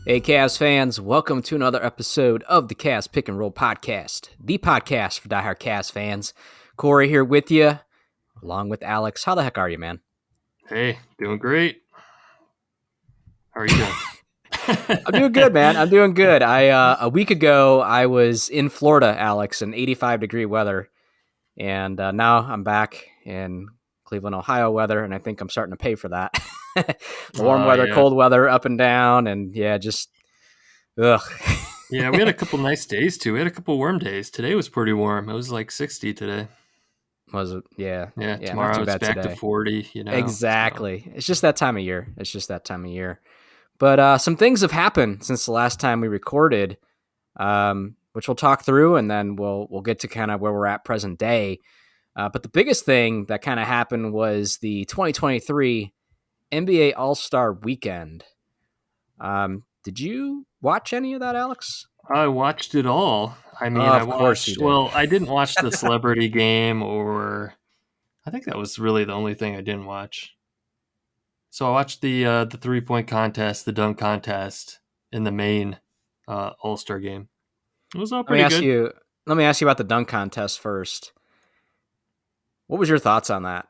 Hey, Cavs fans, welcome to another episode of the Cavs Pick and Roll Podcast, the podcast for diehard Cavs fans. Corey here with you, along with Alex. How the heck are you, man? Hey, doing great. How are you doing? I'm doing good, man. I'm doing good. A week ago, I was in Florida, Alex, in 85-degree weather, and now I'm back in Cleveland, Ohio weather, and I think I'm starting to pay for that. The warm weather, Yeah. cold weather, up and down, and just ugh. Yeah, we had a couple nice days too. We had a couple warm days. Today was pretty warm. It was like 60 today. Was it? Yeah, Yeah, not tomorrow too it's bad back to today. 40. So, Exactly. It's just that time of year. But some things have happened since the last time we recorded, which we'll talk through, and then we'll get to kind of where we're at present day. But the biggest thing that kind of happened was the 2023 NBA All-Star Weekend. Did you watch any of that, Alex? I watched it all. I mean, I Of course you watched, did. well, I didn't watch the celebrity game, or I think that was really the only thing I didn't watch. So I watched the 3-point contest, the dunk contest in the main All-Star game. It was all Let me pretty ask good. you. Let me ask you about the dunk contest first. What was your thoughts on that?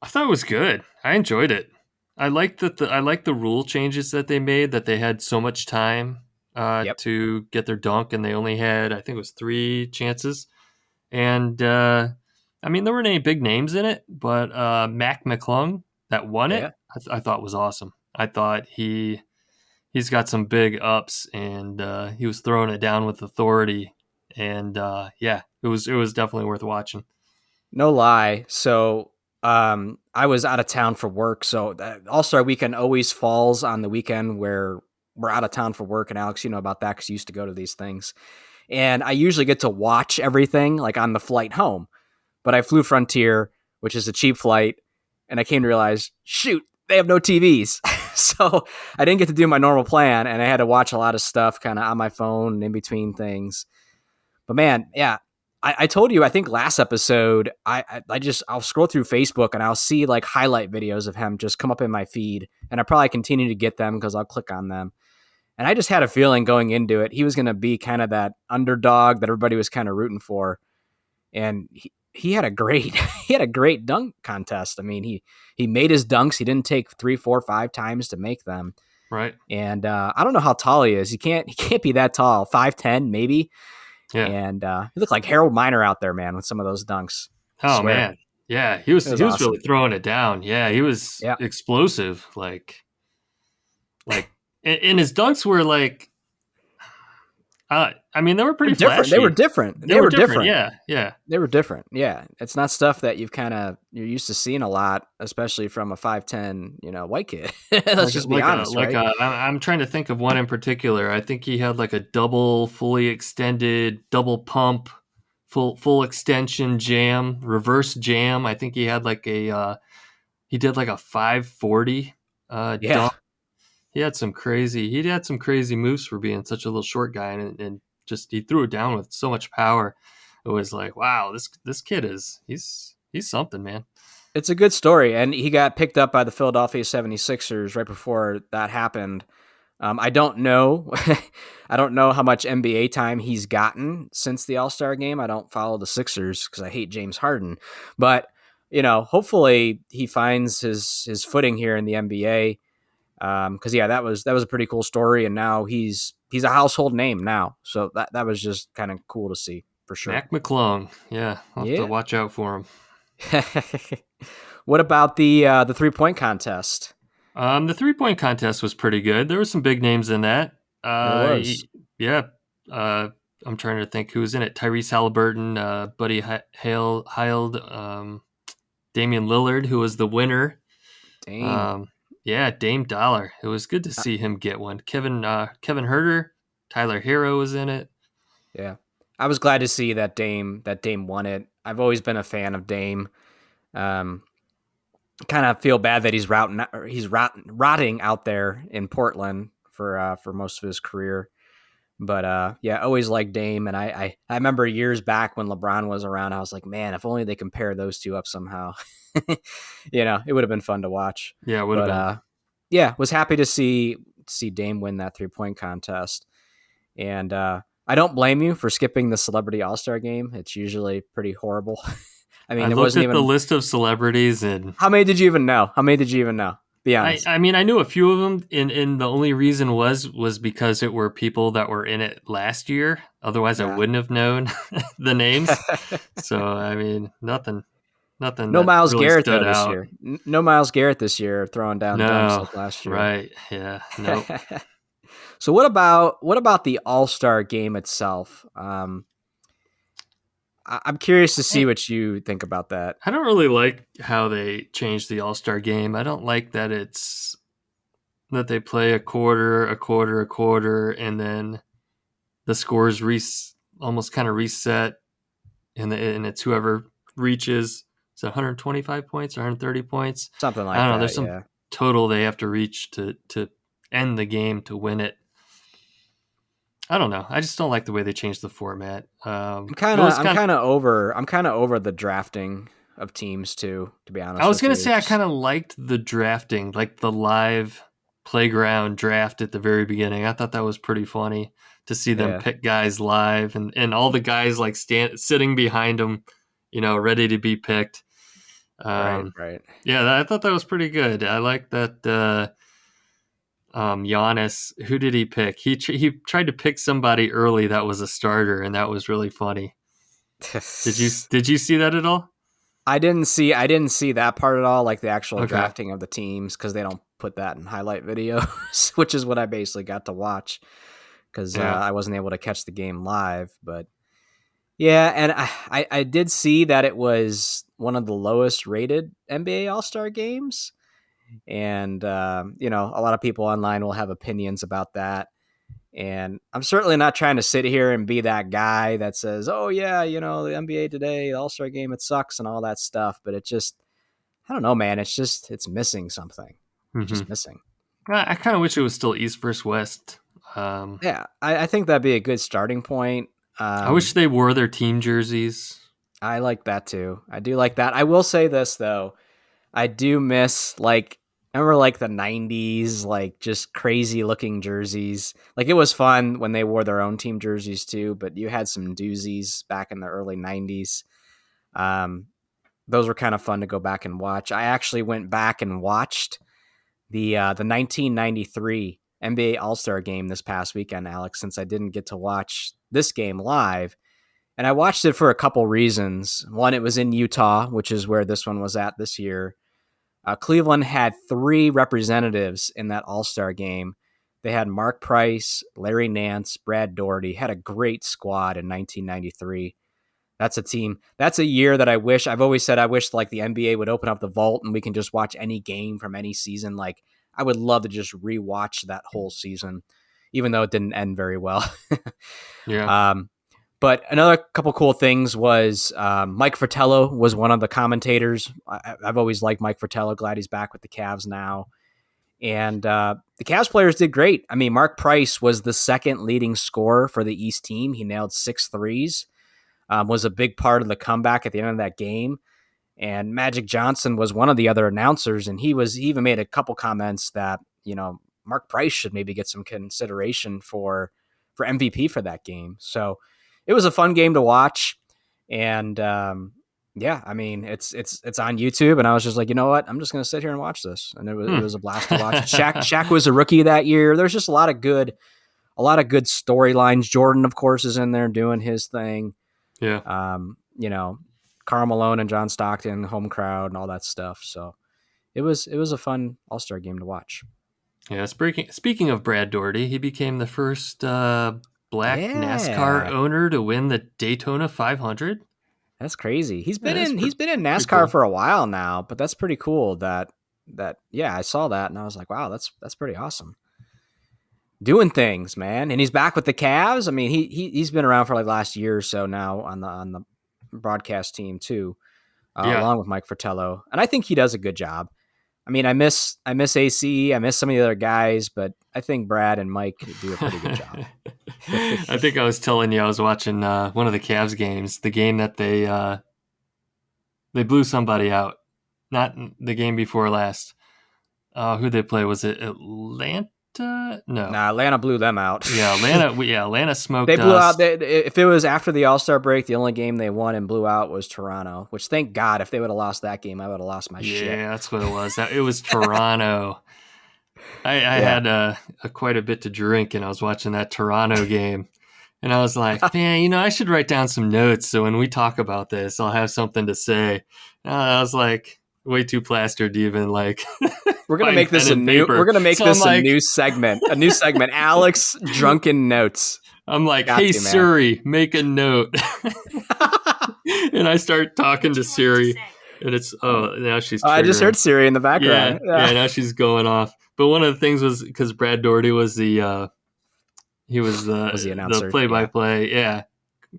I thought it was good. I enjoyed it. I liked that. I liked the rule changes that they made. That they had so much time Yep. to get their dunk, and they only had, I think it was 3 chances. And I mean, there weren't any big names in it, but Mac McClung that won Yeah. it, I thought was awesome. I thought he's got some big ups, and he was throwing it down with authority. And yeah, it was definitely worth watching. No lie. So I was out of town for work. So All-Star Weekend always falls on the weekend where we're out of town for work. And Alex, you know about that because you used to go to these things. And I usually get to watch everything like on the flight home. But I flew Frontier, which is a cheap flight. And I came to realize, shoot, they have no TVs. So I didn't get to do my normal plan. And I had to watch a lot of stuff kind of on my phone and in between things. But man, yeah, I told you, I think last episode, I'll scroll through Facebook and I'll see like highlight videos of him just come up in my feed. And I probably continue to get them because I'll click on them. And I just had a feeling going into it, he was going to be kind of that underdog that everybody was kind of rooting for. And he had a great, he had a great dunk contest. I mean, he made his dunks. He didn't take 3, 4, 5 times to make them. Right? And I don't know how tall he is. He can't be that tall. 5'10", maybe. Yeah. And he looked like Harold Miner out there, man, with some of those dunks. I Oh swear. man, yeah, he was It was he was awesome. really throwing it down. Yeah, he was Yeah. explosive. Like, and his dunks were like, I mean, they were pretty Different. flashy. They were different. They were different. Yeah, yeah. They were different. Yeah. It's not stuff that you're used to seeing a lot, especially from a 5'10", white kid. Let's just be honest, right? I'm trying to think of one in particular. I think he had like a double, fully extended, double pump, full extension jam, reverse jam. I think he had like he did like a 540 Yeah. dunk. He had some crazy moves for being such a little short guy, and just he threw it down with so much power. It was like, wow, this kid he's something, man. It's a good story. And he got picked up by the Philadelphia 76ers right before that happened. I don't know. I don't know how much NBA time he's gotten since the All-Star game. I don't follow the Sixers because I hate James Harden. But, hopefully he finds his footing here in the NBA. Because that was a pretty cool story, and now he's a household name now. So that was just kind of cool to see for sure. Mac McClung, yeah, I'll have to Yeah. watch out for him. What about the 3-point contest? The 3-point contest was pretty good. There were some big names in that. There was. Yeah. I'm trying to think who was in it. Tyrese Halliburton, Buddy Hield, Damian Lillard, who was the winner. Dame. Yeah, Dame Dollar. It was good to see him get one. Kevin Herter, Tyler Hero was in it. Yeah, I was glad to see that Dame won it. I've always been a fan of Dame. Kind of feel bad that he's rotting out there in Portland for most of his career. But yeah, always liked Dame, and I remember years back when LeBron was around, I was like, man, if only they could pair those two up somehow. It would have been fun to watch. Yeah, it would have been. Yeah, was happy to see to see Dame win that 3-point contest. And I don't blame you for skipping the Celebrity All Star game. It's usually pretty horrible. I I mean, there looked wasn't at the even. list of celebrities, and How many did you even know? How many did you even know? Be I, honest. I mean, I knew a few of them, and the only reason was because it were people that were in it last year. Otherwise, I Yeah. wouldn't have known the names. So, I mean, nothing No that Miles really Garrett stood though this out. year. No Miles Garrett this year throwing down dunks No, like last year. right? Yeah, nope. So what about the All Star game itself? I'm curious to see I, what you think about that. I don't really like how they changed the All Star game. I don't like that they play a quarter, a quarter, a quarter, and then the scores almost kind of reset, and it's whoever reaches. Is it 125 points or 130 points? Something I like don't know. that, There's some yeah. total they have to reach to end the game to win it. I don't know. I just don't like the way they changed the format. It was I'm kind of. kind of over the drafting of teams too, to be I honest was with gonna you. say I kind Just of liked the drafting, like the live playground draft at the very beginning. I thought that was pretty funny to see them yeah, pick guys live, and all the guys like sitting behind them, ready to be picked. right, Um, right. yeah, I thought that was pretty good. I like that. Giannis, who did he pick? He tried to pick somebody early that was a starter, and that was really funny. Did you see that at all? I didn't see that part at all, like the actual Okay. drafting of the teams, because they don't put that in highlight videos, which is what I basically got to watch because Yeah. I wasn't able to catch the game live. But yeah, and I did see that it was one of the lowest rated NBA All Star games, and a lot of people online will have opinions about that. And I'm certainly not trying to sit here and be that guy that says, "Oh yeah, the NBA today, the All Star game, it sucks" and all that stuff. But it just, I don't know, man. It's missing something. It's Hmm. just missing. I kind of wish it was still East versus West. Yeah, I think that'd be a good starting point. I wish Um, they wore their team jerseys. I like that too. I do like that. I will say this though. I do miss remember like the 90s, like just crazy looking jerseys. Like it was fun when they wore their own team jerseys too, but you had some doozies back in the early 90s. Um, those were kind of fun to go back and watch. I actually went back and watched the 1993 NBA All-Star game this past weekend, Alex, since I didn't get to watch this game live. And I watched it for a couple reasons. One, it was in Utah, which is where this one was at this year. Cleveland had three representatives in that All Star game. They had Mark Price, Larry Nance, Brad Daugherty. Had a great squad in 1993. That's a team. That's a year that I've always said I wish like the NBA would open up the vault and we can just watch any game from any season. Like I would love to just rewatch that whole season, even though it didn't end very well. Yeah. um, but another couple cool things was Mike Fratello was one of the commentators. I've always liked Mike Fratello. Glad he's back with the Cavs now. And the Cavs players did great. I mean, Mark Price was the second leading scorer for the East team. He nailed 6 threes, was a big part of the comeback at the end of that game. And Magic Johnson was one of the other announcers, and he even made a couple comments that Mark Price should maybe get some consideration for MVP for that game. So it was a fun game to watch, and yeah, I mean it's on YouTube, and I was just like, you know what, I'm just gonna sit here and watch this, and it Hmm. was a blast to watch. Shaq was a rookie that year. There's just a lot of good storylines. Jordan, of course, is in there doing his thing. Yeah. Um, you know, Karl Malone and John Stockton, home crowd, and all that stuff. So it was a fun All Star game to watch. Yeah. Speaking of Brad Daugherty, he became the first black NASCAR Yeah, owner to win the Daytona 500. that's crazy. He's Yeah, been that's in he's been in pretty NASCAR cool. for a while now, but that's pretty cool that yeah, I saw that and I was like, wow, that's pretty awesome. Doing things, man. And he's back with the Cavs. I mean, he's been around for like last year or so now on the broadcast team too, Yeah. along with Mike Fratello. And I think he does a good job. I mean, I miss AC, I miss some of the other guys, but I think Brad and Mike do a pretty good job. I think I was telling you I was watching one of the Cavs games, the game that they blew somebody out, not the game before last. Who they play? Was it Atlanta? No. Nah, Atlanta blew them out. Atlanta They smoked blew out. us. If it was after the All Star break, the only game they won and blew out was Toronto. Which, thank God, if they would have lost that game, I would have lost my shit. Yeah, that's what it was. It was Toronto. I Yeah, had quite a bit to drink, and I was watching that Toronto game, and I was like, man, I should write down some notes so when we talk about this, I'll have something to say. I was like, way too plastered to even like we're gonna find make pen this a and new. We're paper. gonna make So I'm this a like, new segment. A new segment. Alex drunken notes. Got hey to, man. Siri, make a note, and I start talking to Siri, and it's now she's I just heard triggering. Siri in the background. Yeah, now she's going off. But one of the things was because Brad Doherty was Was the the announcer? play by Yeah. play. Yeah,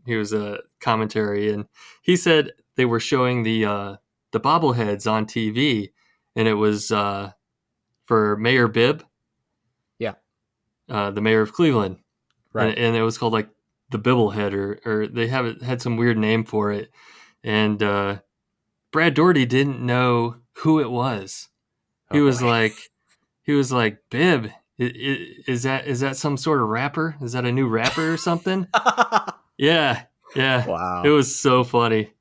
he was a commentary, and he said they were showing the bobbleheads on TV, and it was for Mayor Bibb, Yeah. the mayor of Cleveland, Right. and it was called like the Bibblehead, or they have it had some weird name for it, and Brad Doherty didn't know who it was. He Oh was boy. like, Bibb. Is that some sort of rapper? Is that a new rapper or something? Yeah, yeah. It Wow. was so funny.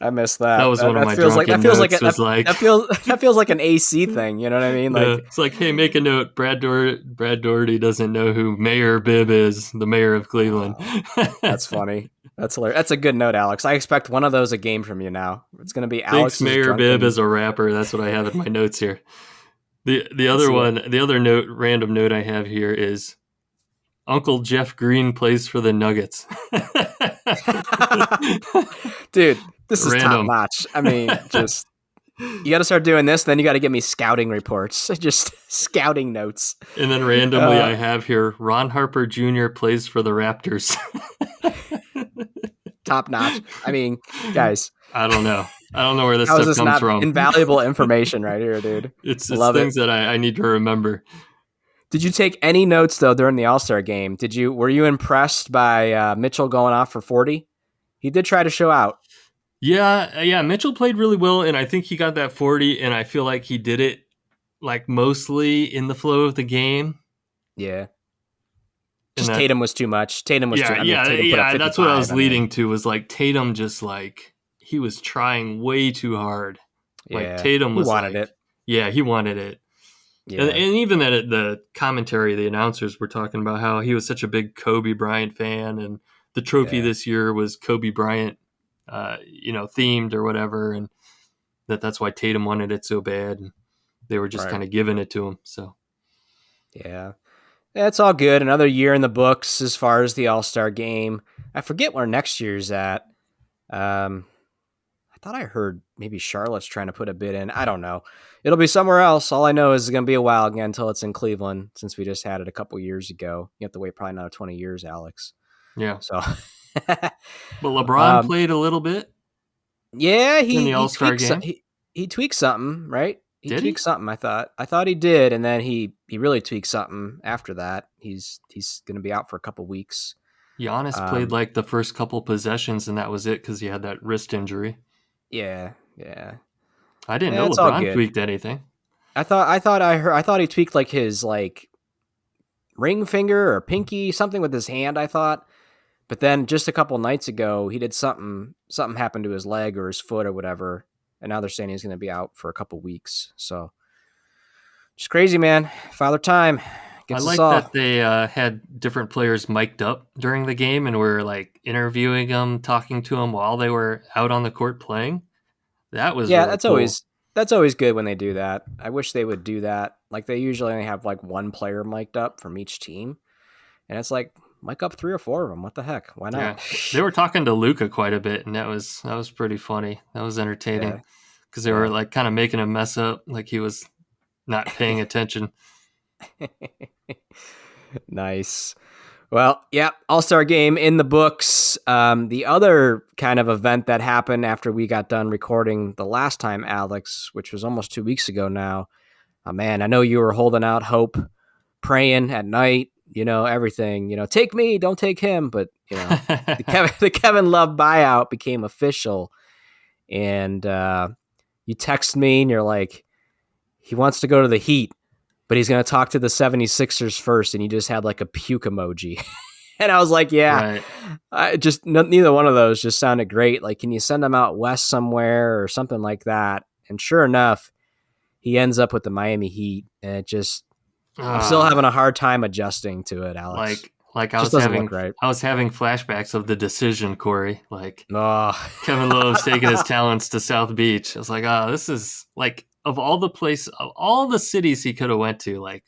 I missed That that. was one of That my feels like drunken notes. Was like, that feels like an AC thing. You know what I mean? Like, it's like, hey, make a note. Brad Doherty doesn't know who Mayor Bibb is, the mayor of Cleveland. oh, that's funny. That's hilarious. That's a good note, Alex. I expect one of those a game from you now. It's going to be Thinks Alex's Mayor Bibb drunken. is a rapper. That's what I have in my notes here. The I other see it. one, the other note, random note I have here is Uncle Jeff Green plays for the Nuggets. Dude, this is top Random. notch. I mean, just you got to start doing this. Then you got to give me scouting reports, just scouting notes. And then randomly, Uh, I have here Ron Harper Jr. plays for the Raptors. Top notch. I mean, guys, I don't know. I don't know where this how is stuff this comes not from. invaluable information right here, dude? It's Love it. things that I need to remember. Did you take any notes though during the All Star game? Were you impressed by Mitchell going off for 40? He did try to show out. Yeah. Mitchell played really well, and I think he got that 40, and I feel like he did it like mostly in the flow of the game. Yeah. And Just that, Tatum was too much. Tatum was too. yeah, I mean, yeah, Tatum put up yeah. That's what I 55. was I mean, leading to. Was like Tatum just like he was trying way too hard. Like yeah, Tatum he was wanted like, it. yeah, he wanted it. And Yeah, even that the commentary, the announcers were talking about how he was such a big Kobe Bryant fan, and the trophy yeah, this year was Kobe Bryant, themed or whatever, and that's why Tatum wanted it so bad, and they were just right. kind of giving it to him. So Yeah. It's all good. Another year in the books as far as the All Star game. I forget where next year's at. I thought I heard maybe Charlotte's trying to put a bid in. I don't know. It'll be somewhere else. All I know is it's going to be a while again until it's in Cleveland, since we just had it a couple years ago. You have to wait probably another 20 years, Alex. yeah, So, but LeBron um, played a little bit yeah, in the he All Star tweaked game. he tweaked something, right? He Did tweaked he? something. I thought he did, and then he really tweaked something after that. He's going to be out for a couple weeks. Giannis played Um, like the first couple possessions, and that was it because he had that wrist injury. yeah, yeah, I didn't yeah. know It's all LeBron good. tweaked anything. I thought he tweaked like his like ring finger or pinky, something with his hand. I thought, but then just a couple nights ago, he did something. Something happened to his leg or his foot or whatever, and now they're saying he's going to be out for a couple weeks. So just crazy, man. Father Time I gets us like all. that they had different players mic'd up during the game and were like interviewing them, talking to them while they were out on the court playing. That was Yeah, really cool. that's always good when they do that. I wish they would do that. Like they usually only have like one player mic'd up from each team, and it's like mic up three or four of them. What the heck? Why Yeah, not? they were talking to Luca quite a bit, and that was pretty funny. That was entertaining Yeah, because they were yeah. like kind of making him mess up, like he was not paying attention. Nice. Well, yeah, All Star game in the books. The other kind of event that happened after we got done recording the last time, Alex, which was almost 2 weeks ago now. Man, I know you were holding out hope, praying at night. You know everything. You know, take me, don't take him. But you know, the Kevin Love buyout became official, and you text me and you're like, he wants to go to the Heat, but he's going to talk to the 76ers first. And he just had like a puke emoji. And I was like, yeah, Right. neither one of those just sounded great. Like, can you send him out west somewhere or something like that? And sure enough, he ends up with the Miami Heat. And I'm still Ah, having a hard time adjusting to it, Alex. like Just doesn't look right. I was having flashbacks of The Decision, Corey. Like Oh, Kevin Love's taking his talents to South Beach. I was like, oh, this is like of all the cities he could have went to, like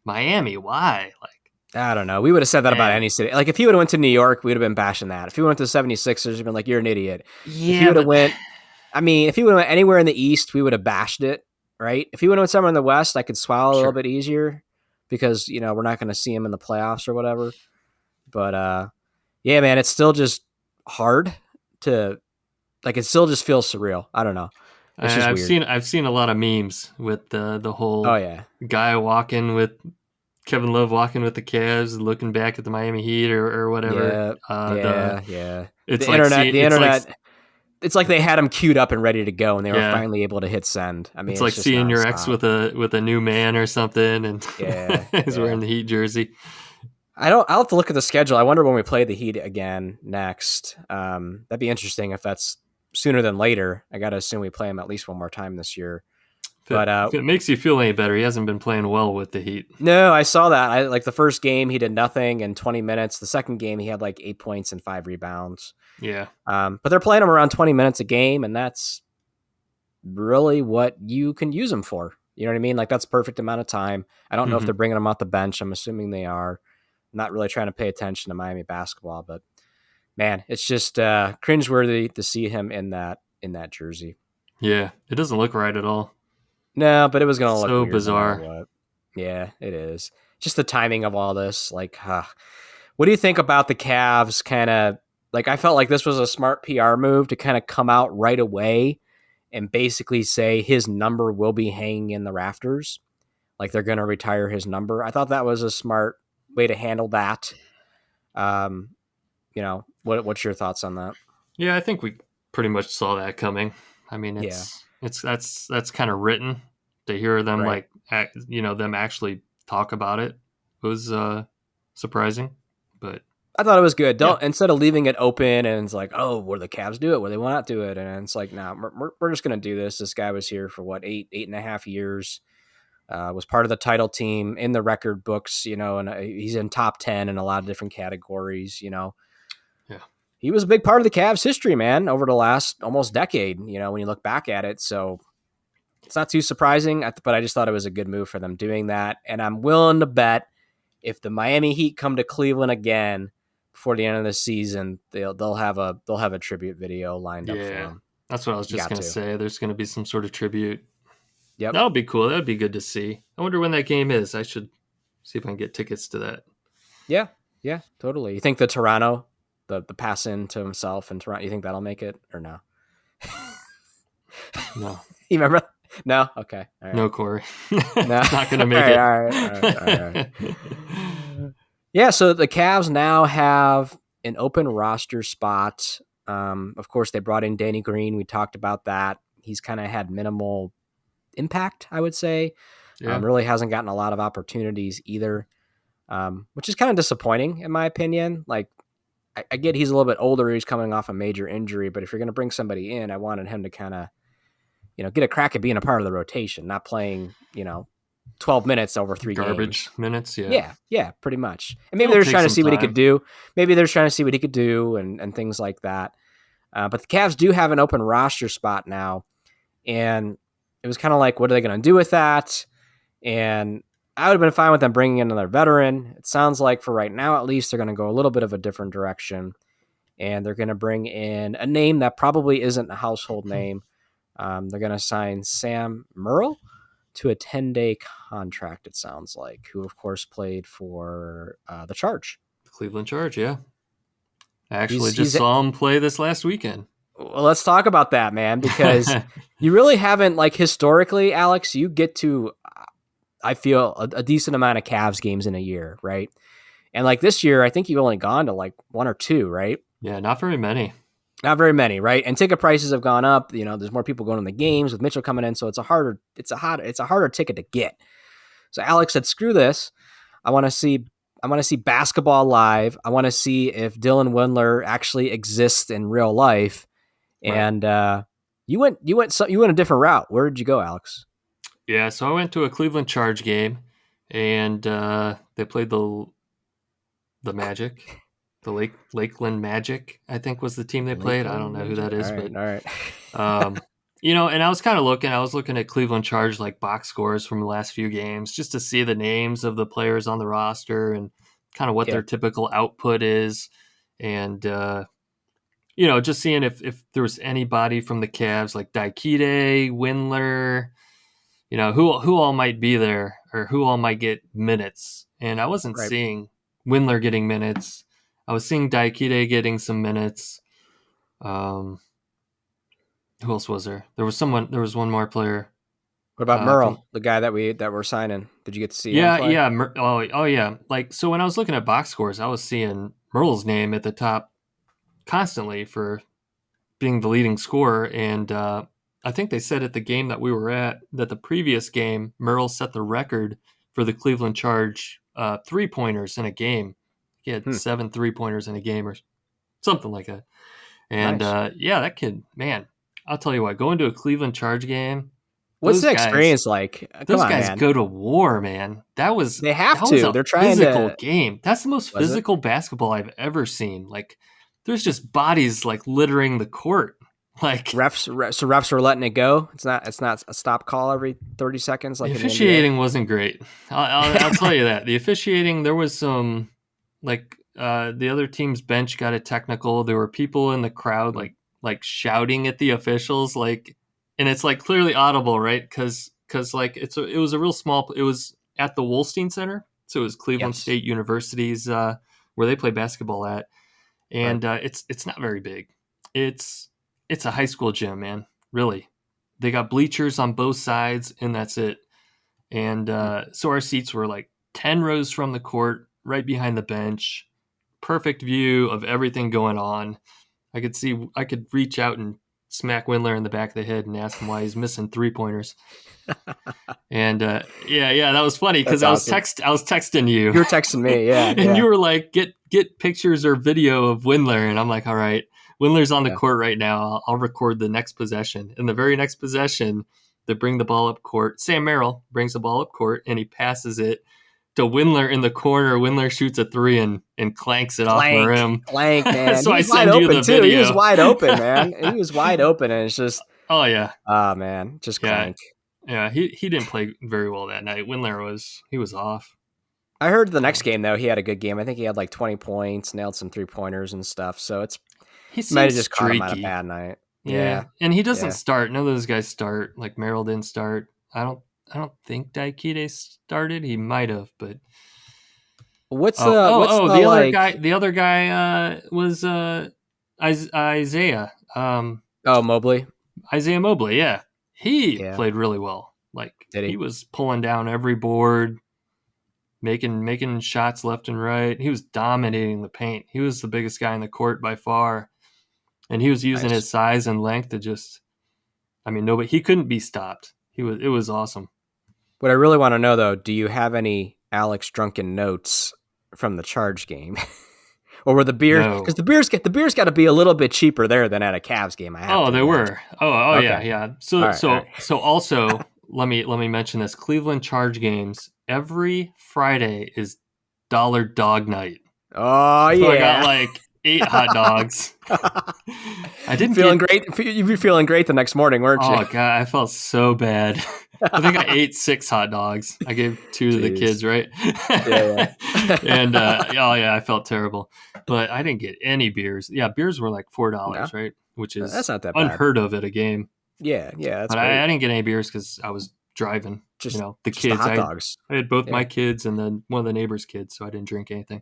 Miami. Why? Like, I don't know. We would have said that about man, any city. Like, if he would have went to New York, we would have been bashing that. If he went to the 76ers, we'd been like, you're an idiot. If he yeah, would have but went, I mean, if he would have went anywhere in the East, we would have bashed it, right? If he would have went somewhere in the West, I could swallow a little sure. bit easier because, we're not going to see him in the playoffs or whatever. But, yeah, man, it's still just hard to, like, it still just feels surreal. I don't know. It's And just weird. I've seen a lot of memes with the Oh, whole yeah. guy walking with Kevin Love walking with the Cavs, looking back at the Miami Heat or whatever. Yeah. The Yeah. Yeah. it's like seeing The internet, it's like they had him queued up and ready to go, and they were yeah, finally able to hit send. I mean, it's it's like just seeing your ex nonstop. with a new man or something, and Yeah, he's yeah. wearing the Heat jersey. I'll have to look at the schedule. I wonder when we play the Heat again next. That'd be interesting if that's sooner than later. I got to assume we play him at least one more time this year. But If it makes you feel any better, he hasn't been playing well with the Heat. no, I saw that. I like the first game he did nothing in 20 minutes. The second game he had like 8 points and 5 rebounds. Yeah. But they're playing him around 20 minutes a game, and that's really what you can use him for. You know what I mean? Like that's perfect amount of time. I don't know if Mm-hmm. they're bringing him off the bench. I'm assuming they are. I'm not really trying to pay attention to Miami basketball, but man, it's just cringeworthy to see him in that jersey. Yeah, it doesn't look right at all. No, but it was gonna look So weird no matter bizarre. what. Yeah, it is. Just the timing of all this. Like, what do you think about the Cavs? Kind of like I felt like this was a smart PR move to kind of come out right away and basically say his number will be hanging in the rafters. Like they're going to retire his number. I thought that was a smart way to handle that. Um, what's your thoughts on that? Yeah, I think we pretty much saw that coming. I mean, Yeah, that's kind of written. To hear them right. them actually talk about it was surprising, but I thought it was good. yeah, Don't instead of leaving it open and it's like, oh, will the Cavs do it? Will they want to do it? And it's like, no, we're just going to do this. This guy was here for what 8.5 years. Was part of the title team in the record books, and he's in top 10 in a lot of different categories. yeah, He was a big part of the Cavs' history, man, over the last almost decade. When you look back at it, so it's not too surprising. But I just thought it was a good move for them doing that, and I'm willing to bet if the Miami Heat come to Cleveland again before the end of the season, they'll have a tribute video lined up for yeah. him. That's what I was You just got gonna to. say. There's gonna be some sort of tribute. Yep. That would be cool. That would be good to see. I wonder when that game is. I should see if I can get tickets to that. Yeah. Yeah. Totally. You think the Toronto, the pass in to himself in Toronto, you think that'll make it or no? No, You remember? No. Okay. All right. no, Corey. No. It's not gonna All make right. it. All right. All right. All right. Yeah. So the Cavs now have an open roster spot. Of course, they brought in Danny Green. We talked about that. He's kind of had minimal impact, I would say. Yeah, Really hasn't gotten a lot of opportunities either, which is kind of disappointing in my opinion. Like, I get he's a little bit older. He's coming off a major injury, but if you're going to bring somebody in, I wanted him to kind of, get a crack at being a part of the rotation, not playing, 12 minutes over three garbage games. minutes. Yeah, Yeah, yeah, pretty much. And maybe it'll they're just take trying to some see what he could time. do. Maybe they're trying to see what he could do and things like that. But the Cavs do have an open roster spot now. And it was kind of like, what are they going to do with that? And I would have been fine with them bringing in another veteran. It sounds like for right now, at least, they're going to go a little bit of a different direction. And they're going to bring in a name that probably isn't a household name. They're going to sign Sam Merrill to a 10-day contract, it sounds like, who, of course, played for the Charge. The Cleveland Charge. Yeah, I actually just He's saw him play this last weekend. Well, let's talk about that, man, because you really haven't, like, historically, Alex, you get to, I feel, a decent amount of Cavs games in a year, right? And like this year, I think you've only gone to like one or two, right? Yeah, not very many. Not very many, right? And ticket prices have gone up. There's more people going to the games with Mitchell coming in, so it's a harder ticket to get. So Alex said, "Screw this. I want to see. I want to see basketball live. I want to see if Dylan Windler actually exists in real life." Right. And you went a different route. Where did you go, Alex? Yeah, so I went to a Cleveland Charge game, and they played the Magic, the Lakeland Magic, I think was the team they played. I don't Lakeland know who Magic. that All is, right, but all right. um, and I was kind of looking. I was looking at Cleveland Charge like box scores from the last few games just to see the names of the players on the roster and kind of what Yeah, their typical output is, and just seeing if there was anybody from the Cavs like Daikide, Windler, who all might be there or who all might get minutes. And I wasn't right. seeing Windler getting minutes. I was seeing Daikide getting some minutes. Um, who else was there? There was someone. There was one more player. What about From Merle, the guy that we're signing? Did you get to see him yeah, play? yeah. Oh, yeah. Like so, when I was looking at box scores, I was seeing Merle's name at the top constantly for being the leading scorer. And I think they said at the game that we were at that the previous game, Merle set the record for the Cleveland Charge 3-pointers in a game. He had Hmm, 7 3-pointers in a game or something like that. And nice. yeah, that kid, man, I'll tell you what, going to a Cleveland Charge game, What's those the guys, experience like? Come those on, guys man. go to war, man. That was They have that was to. a They're trying physical to. game. That's the most Was it? physical basketball I've ever seen. Like, there's just bodies like littering the court. Like, So refs are letting it go. It's not a stop call every 30 seconds the like in the NBA. officiating wasn't great. I'll tell you that. The officiating, there was some, like, the other team's bench got a technical. There were people in the crowd, Hmm. like shouting at the officials, like, and it's like clearly audible, right? Because like it was a real small. It was at the Wolstein Center, so it was Cleveland Yes. State University's where they play basketball at, Right. and it's not very big. It's it's a high school gym, man. Really, they got bleachers on both sides, and that's it. And Hmm. so our seats were like 10 rows from the court, right behind the bench. Perfect view of everything going on. I could reach out and smack Windler in the back of the head and ask him why he's missing 3-pointers. And yeah, that was funny because That's awesome. I was texting you, You were texting me. Yeah, and yeah, you were like, get pictures or video of Windler, and I'm like, all right, Windler's on the yeah. court right now. I'll record the next possession. In the very next possession, they bring the ball up court. Sam Merrill brings the ball up court, and he passes it to Windler in the corner. Windler shoots a three and clanks it off the Clank, rim. clank, man. So He I was wide send you open the too. He was video. wide open, man. He was wide open, and it's just, Oh yeah, ah, man, just yeah, clank. yeah. He didn't play very well that night. Windler he was off. I heard the next So game though he had a good game. I think he had like 20 points, nailed some 3 pointers and stuff. So it's he might have seems just caught him on a streaky. bad night. Yeah, Yeah, and he doesn't yeah. start. None of those guys start. Like Merrill didn't start. I don't think Daikide started. He might have, but What's the like? the other guy was Isaiah. Oh, Mobley. Isaiah Mobley. Yeah, he Yeah, played really well. Like did he he? was pulling down every board, making shots left and right. He was dominating the paint. He was the biggest guy in the court by far, and he was using Nice. his size and length to just. I mean, nobody. He couldn't be stopped. He was. It was awesome. What I really want to know though, do you have any Alex drunken notes from the Charge game? Or were the beers, because No. the beers got to be a little bit cheaper there than at a Cavs game, I have Oh, to there imagine. were. Oh, Okay. yeah, yeah. All So, right. All right. also let me mention this. Cleveland Charge games every Friday is dollar dog night. Oh So I got yeah. like 8 hot dogs. I didn't Feeling get. great. You'd be feeling great the next morning, weren't you? Oh god, I felt so bad. I think I ate 6 hot dogs. I gave 2 to the Jeez. kids, right? Yeah, yeah. And oh yeah, I felt terrible. But I didn't get any beers. Yeah, beers were like No, $4, right? Which that's is not that bad. unheard of at a game. Yeah, yeah, that's But great. I didn't get any beers because I was driving. Just The just the kids. hot dogs. I had both my Yeah, kids and then one of the neighbor's kids, so I didn't drink anything.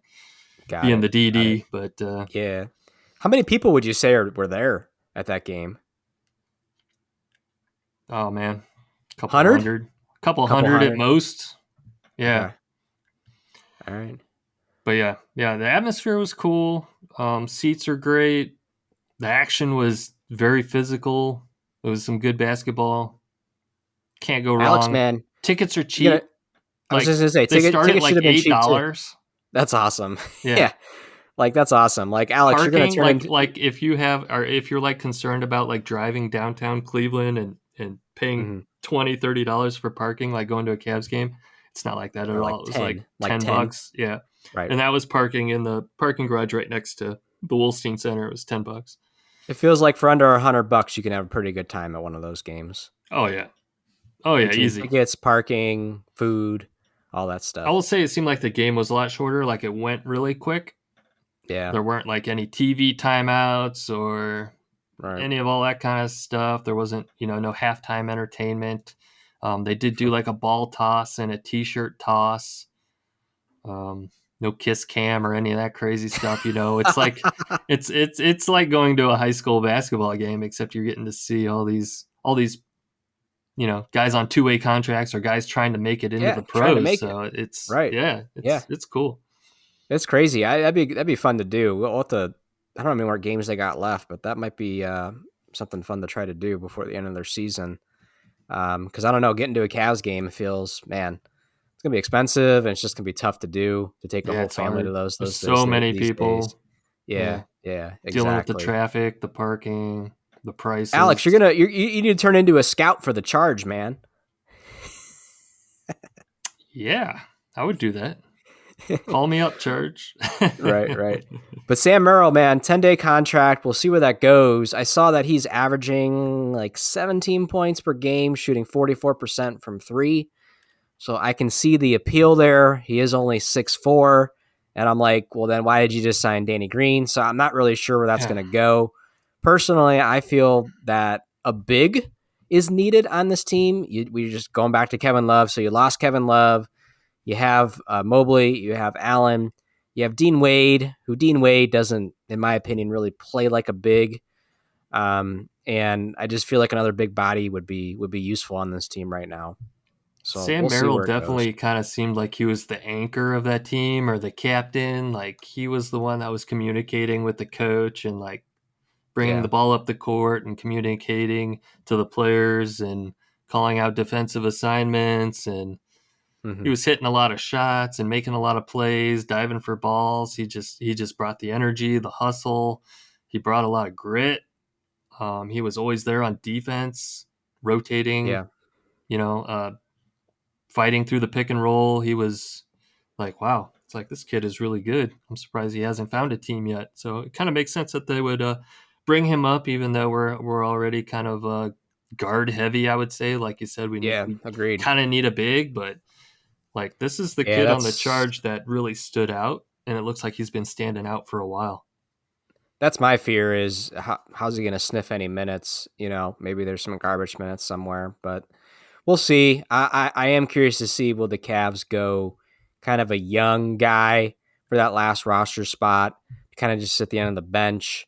got Being it. the Got it. DD, but Yeah. How many people would you say were there at that game? oh man, Hundred? couple Couple hundred at hundred. most. Yeah, Okay. All right. but yeah, the atmosphere was cool. Seats are great. The action was very physical. It was some good basketball. Can't go Alex, wrong. man, Tickets are you gonna cheap. I was just gonna say they start at tickets should like have been cheap too. $8. That's awesome. Yeah. Yeah, like that's awesome. Like Alex, you're gonna Parking, turn into if you have, or if you're like concerned about like driving downtown Cleveland and paying mhm, 20-$30 for parking, like going to a Cavs game, it's not like that at or all. It was like like 10 10, bucks. Yeah. right? And that was parking in the parking garage right next to the Wolstein Center. It was 10 bucks. It feels like for under $100, you can have a pretty good time at one of those games Oh yeah. Oh yeah, between easy. tickets, parking, food, all that I will stuff. say it seemed like the game was a lot shorter, like it went really quick. Yeah, There weren't like any TV timeouts or right. any of all that kind of stuff. There wasn't, no halftime entertainment. They did do like a ball toss and a t-shirt toss. No kiss cam or any of that crazy stuff. It's like it's like going to a high school basketball game, except you're getting to see all these guys on two-way contracts or guys trying to make it into Yeah, the trying to pros. make it So it's right. yeah, Yeah, it's cool. it's crazy. That'd be fun to do. We'll have to. I don't know what games they got left, but that might be something fun to try to do before the end of their season. Because I don't know, getting to a Cavs game feels, man, it's gonna be expensive and it's just gonna be tough to do to take the Yeah, whole it's family to hard. There's so many these days. people. Yeah, Yeah, yeah, dealing with the exactly. traffic, the parking, the Alex, prices. you need to turn into a scout for the Charge, man. Yeah, I would do that. Call me up, church. Right, right. But Sam Merrill, man, 10-day contract. We'll see where that goes. I saw that he's averaging like 17 points per game, shooting 44% from three. So I can see the appeal there. He is only 6'4". And I'm like, well, then why did you just sign Danny Green? So I'm not really sure where that's Yeah. going to go. Personally, I feel that a big is needed on this team. We're just going back to Kevin Love. So you lost Kevin Love. You have Mobley. You have Allen. You have Dean Wade, who Dean Wade doesn't, in my opinion, really play like a big. And I just feel like another big body would be useful on this team right now. So Sam we'll see Merrill where it goes. definitely kind of seemed like he was the anchor of that team or the captain. Like he was the one that was communicating with the coach and like bringing Yeah. the ball up the court and communicating to the players and calling out defensive assignments. And he Hmm. was hitting a lot of shots and making a lot of plays, diving for balls. He just brought the energy, the hustle. He brought a lot of grit. He was always there on defense, rotating, Yeah. you know, uh, fighting through the pick and roll. He was like, wow, it's like this kid is really good. I'm surprised he hasn't found a team yet. So it kind of makes sense that they would bring him up, even though we're already kind of guard heavy. I would say, like you said, Yeah. we Agreed. kind of need a big, but like this is the Yeah. kid on the charge that really stood out, and it looks like he's been standing out for a while. That's my fear is how's he going to sniff any minutes? Maybe there's some garbage minutes somewhere, but we'll see. I am curious to see will the Cavs go kind of a young guy for that last roster spot, kind of just sit the end of the bench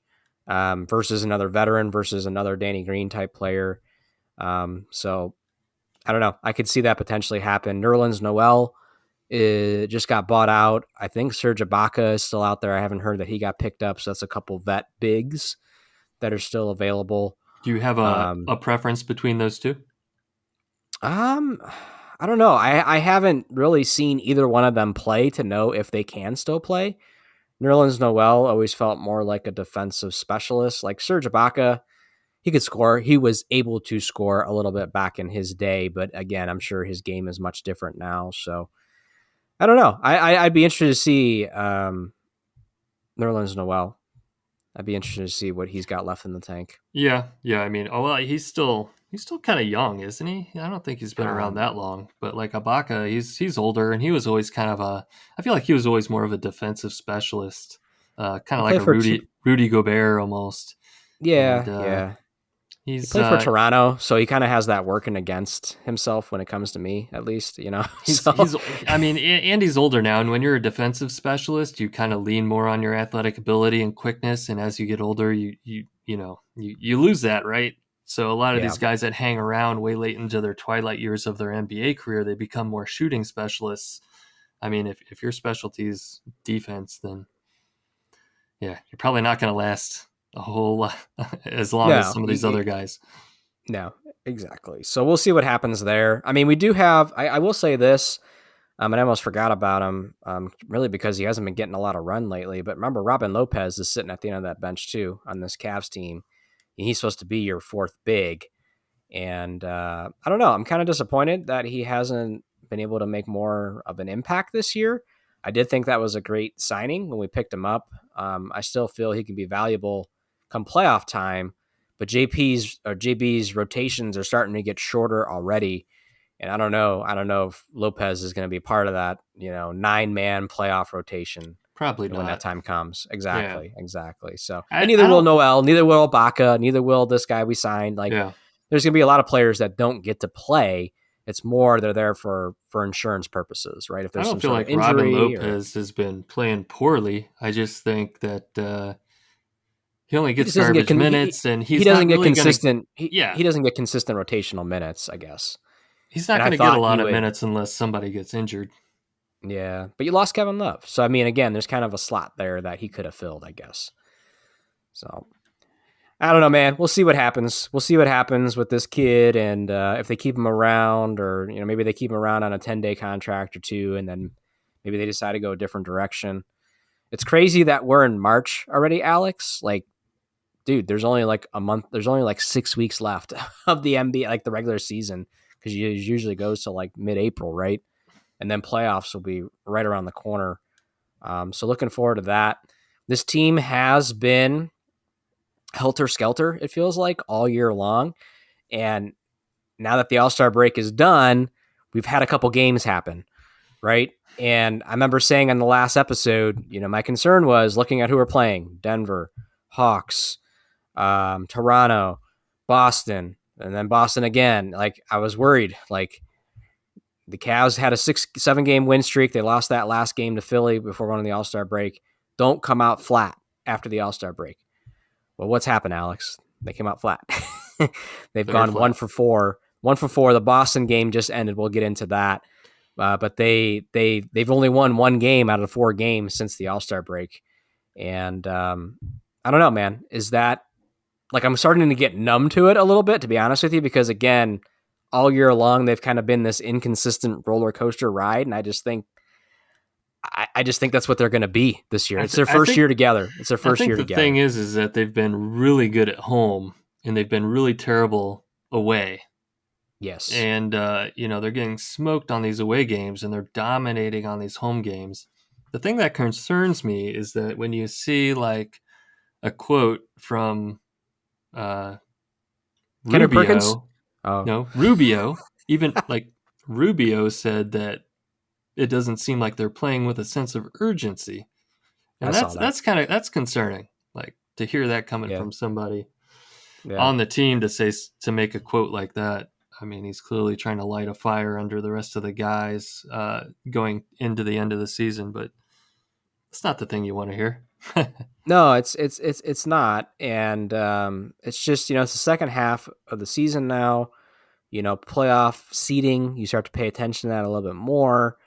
versus another veteran versus another Danny Green type player. So I don't know. I could see that potentially happen. Nerlens Noel just got bought out. I think Serge Ibaka is still out there. I haven't heard that he got picked up. So that's a couple vet bigs that are still available. Do you have Um, a preference between those two? um, I don't know. I haven't really seen either one of them play to know if they can still play. Nerlens Noel always felt more like a defensive specialist. Like Serge Ibaka, he could score. He was able to score a little bit back in his day, but again, I'm sure his game is much different now. So I don't know. I'd be interested to see Nerlens Noel. I'd be interested to see what he's got left in the tank. Yeah, yeah. I mean, oh well, he's still kind of young, isn't he? I don't think he's been around Um, that long. But like Ibaka, he's older, and he was always kind of a. I feel like he was always more of a defensive specialist, kind he of like played a for Rudy Gobert almost. And yeah, yeah. He he's played for Toronto, so he kind of has that working against himself when it comes to me, at least, So he's I mean, and he's older now, and when you're a defensive specialist, you kind of lean more on your athletic ability and quickness, and as you get older, you lose that, right? So a lot of yeah, these guys that hang around way late into their twilight years of their NBA career, they become more shooting specialists. I mean, if your specialty is defense, then yeah, you're probably not going to last a whole lot as long as no, some of these other guys. no, exactly. So we'll see what happens there. I mean, we do have. I will say this. And I almost forgot about him, really because he hasn't been getting a lot of run lately. But remember, Robin Lopez is sitting at the end of that bench too on this Cavs team. And he's supposed to be your fourth big. And I don't know. I'm kind of disappointed that he hasn't been able to make more of an impact this year. I did think that was a great signing when we picked him up. I still feel he can be valuable come playoff time, but JB's rotations are starting to get shorter already. And I don't know. I don't know if Lopez is going to be part of that, 9-man playoff rotation, Probably when that not. time comes. Yeah. Exactly. So, and I neither will don't. Noel, neither will Baca, neither will this guy we signed. Like, Yeah. there's going to be a lot of players that don't get to play. It's more they're there for insurance purposes, right? If I there's don't some feel sort of like Robin injury or Lopez has been playing poorly. I just think that he only he gets just doesn't get garbage minutes, and he he's not doesn't get really going to. consistent Yeah, he doesn't get consistent rotational minutes, I guess. he's not And I going to get a thought he lot of would. minutes unless somebody gets injured. Yeah, but you lost Kevin Love. So I mean, again, there's kind of a slot there that he could have filled, I guess. So I don't know, man. We'll see what happens. We'll see what happens with this kid, and if they keep him around, or maybe they keep him around on a 10-day contract or two, and then maybe they decide to go a different direction. It's crazy that we're in March already, Alex. Like, dude, there's only like a month. There's only like 6 weeks left of the NBA, like the regular season, because it usually goes to like mid-April, right? And then playoffs will be right around the corner. So looking forward to that. This team has been helter skelter, it feels like, all year long. And now that the All-Star break is done, we've had a couple games happen, right? And I remember saying on the last episode, my concern was looking at who we're playing: Denver, Hawks, Toronto, Boston, and then Boston again. Like, I was worried. Like, the Cavs had a 7 game win streak. They lost that last game to Philly before going to the All-Star break. Don't come out flat after the All-Star break. Well, what's happened, Alex? They came out flat. They've Very gone one flat. for four. 1 for 4. The Boston game just ended. We'll get into that. But they've only won 1 game out of 4 games since the All-Star break. And I don't know, man. Is that, like, I'm starting to get numb to it a little bit, to be honest with you, because again, all year long they've kind of been this inconsistent roller coaster ride, and I just think that's what they're going to be this year. I, It's th- their I first think year together. It's their I first think year the thing together. is that they've been really good at home and they've been really terrible away. Yes. And they're getting smoked on these away games and they're dominating on these home games. The thing that concerns me is that when you see like a quote from uh, Kendrick Perkins. Rubio, Oh, no, Rubio, even like Rubio said that it doesn't seem like they're playing with a sense of urgency. I And saw that's that. that's kind of that's concerning. Like to hear that coming Yeah. from somebody Yeah. on the team to make a quote like that. I mean, he's clearly trying to light a fire under the rest of the guys going into the end of the season, but it's not the thing you want to hear. No, it's not, and it's just, it's the second half of the season now. Playoff seeding. You start to pay attention to that a little bit more.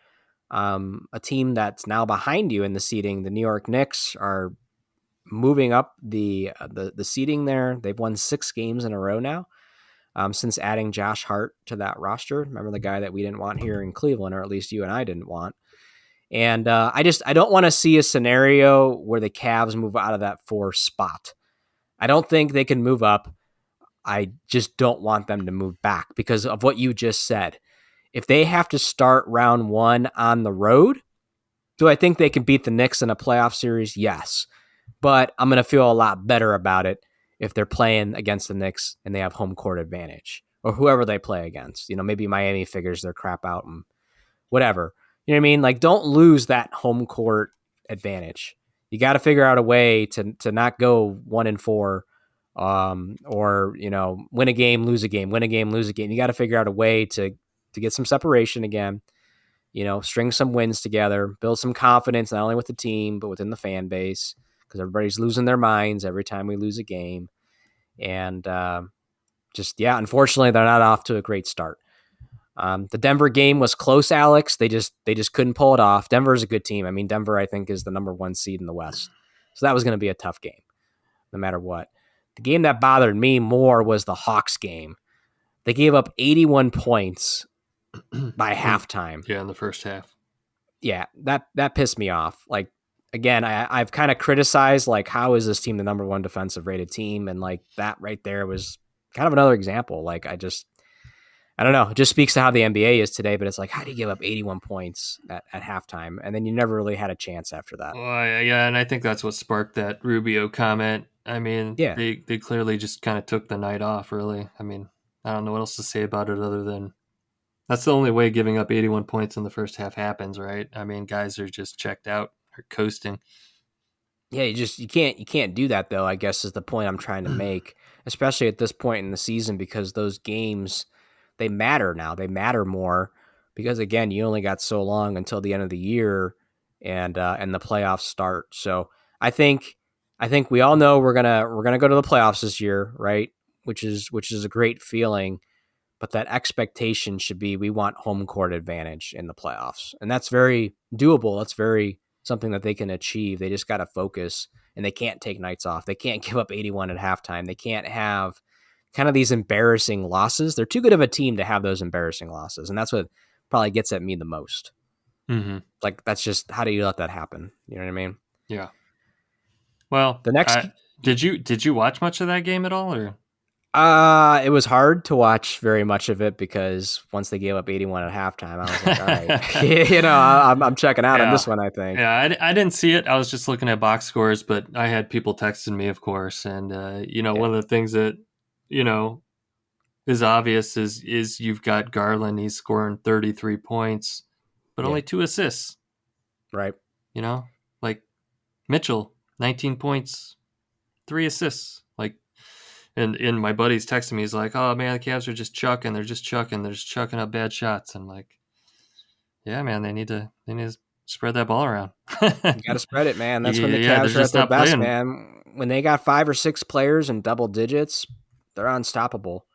A team that's now behind you in the seeding, the New York Knicks, are moving up the seeding there. They've won 6 games in a row now, since adding Josh Hart to that roster. Remember, the guy that we didn't want here in Cleveland, or at least you and I didn't want. And I don't want to see a scenario where the Cavs move out of that 4 spot. I don't think they can move up. I just don't want them to move back because of what you just said. If they have to start round 1 on the road, do I think they can beat the Knicks in a playoff series? Yes. But I'm going to feel a lot better about it if they're playing against the Knicks and they have home court advantage, or whoever they play against. Maybe Miami figures their crap out and whatever. You know what I mean? Like, don't lose that home court advantage. You got to figure out a way to not go 1-4, or win a game, lose a game, win a game, lose a game. You got to figure out a way to get some separation again. String some wins together, build some confidence not only with the team but within the fan base, because everybody's losing their minds every time we lose a game. And unfortunately, they're not off to a great start. The Denver game was close, Alex. They just couldn't pull it off. Denver is a good team. I mean, Denver, I think, is the number 1 seed in the West, so that was going to be a tough game, no matter what. The game that bothered me more was the Hawks game. They gave up 81 points by halftime. Yeah, in the first half. yeah, that pissed me off. Like again, I've kind of criticized like how is this team the number one defensive rated team, and like that right there was kind of another example. Like I don't know, it just speaks to how the NBA is today. But it's like how do you give up 81 points at halftime, and then you never really had a chance after that. Well, yeah, and I think that's what sparked that Rubio comment. I mean, Yeah, they clearly just kind of took the night off. Really, I mean, I don't know what else to say about it other than that's the only way giving up 81 points in the first half happens, right? I mean, guys are just checked out or coasting. yeah, you can't do that though. I guess is the point I'm trying to make, especially at this point in the season because those games they matter now. They matter more because again, you only got so long until the end of the year and the playoffs start. So I think I think we all know we're gonna go to the playoffs this year, right? Which is a great feeling. But that expectation should be we want home court advantage in the playoffs. And that's very doable. That's very something that they can achieve. They just got to focus and they can't take nights off. They can't give up 81 at halftime. They can't have kind of these embarrassing losses. They're too good of a team to have those embarrassing losses. And that's what probably gets at me the most. Mm-hmm. Like, that's just how do you let that happen? You know what I mean? Yeah. Well, The next did you watch much of that game at all, or It was hard to watch very much of it because once they gave up 81 at halftime, I was like, all right, I'm checking out on yeah, this one, I think. yeah, I didn't see it. I was just looking at box scores, but I had people texting me, of course, and Yeah, one of the things that you know is obvious is you've got Garland. He's scoring 33 points, but yeah, only 2 assists. right. You know, like Mitchell, 19 points, 3 assists. Like, and my buddy's texting me. He's like, "Oh man, the Cavs are just chucking. They're just chucking. They're just chucking up bad shots." And like, yeah, man, they need to spread that ball around. You got to spread it, man. That's when the Yeah, they're Cavs are at just their not best, playing. man. When they got 5 or 6 players in double digits, they're unstoppable.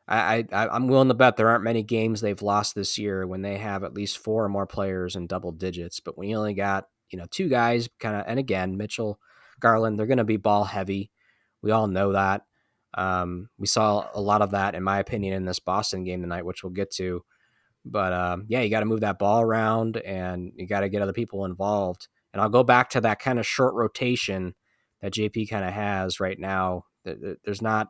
I'm willing to bet there aren't many games they've lost this year when they have at least 4 or more players in double digits. But when you only got 2 guys, kind of, and again Mitchell, Garland, they're going to be ball heavy. We all know that. We saw a lot of that, in my opinion, in this Boston game tonight, which we'll get to. But yeah, you got to move that ball around, and you got to get other people involved. And I'll go back to that kind of short rotation that JP kind of has right now. There's not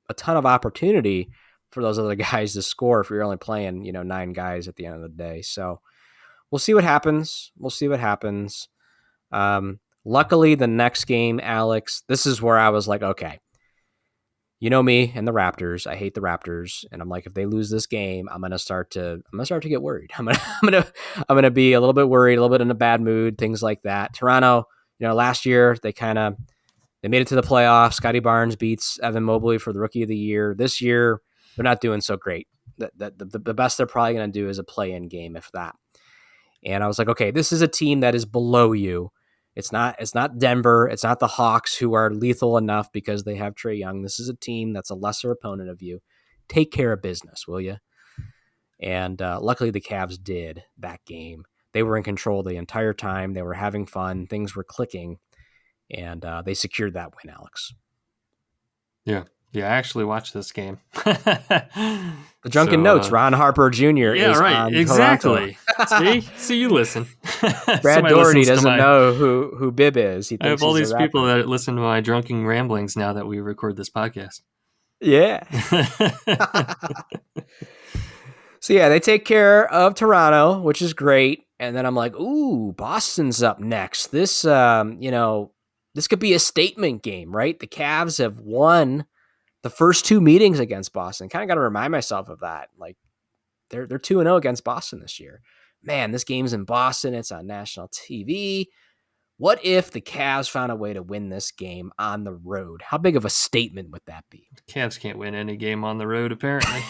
a ton of opportunity for those other guys to score if you're only playing 9 guys at the end of the day. So we'll see what happens. We'll see what happens. Luckily, the next game, Alex, this is where I was like, okay, you know me and the Raptors. I hate the Raptors, and I'm like, if they lose this game, I'm gonna start to get worried. I'm gonna be a little bit worried, a little bit in a bad mood, things like that. Toronto, last year they made it to the playoffs. Scotty Barnes beats Evan Mobley for the Rookie of the Year. This year, they're not doing so great. The best they're probably going to do is a play-in game, if that. And I was like, okay, this is a team that is below you. It's not Denver. It's not the Hawks, who are lethal enough because they have Trae Young. This is a team that's a lesser opponent of you. Take care of business, will you? And luckily, the Cavs did that game. They were in control the entire time. They were having fun. Things were clicking, and they secured that win, Alex. Yeah, yeah. I actually watched this game. The Drunken so Notes, Ron Harper Jr. yeah, is right. on Toronto. Exactly. See, you listen. Brad Somebody Doherty listens to doesn't my. know who Bib is. He I have thinks all he's a these people rapper. that listen to my drunken ramblings now that we record this podcast. Yeah. So yeah, they take care of Toronto, which is great. And then I'm like, ooh, Boston's up next. This could be a statement game, right? The Cavs have won the first 2 meetings against Boston. Kind of got to remind myself of that. Like they're 2-0 against Boston this year. Man, this game's in Boston. It's on national TV. What if the Cavs found a way to win this game on the road? How big of a statement would that be? Cavs can't win any game on the road, apparently.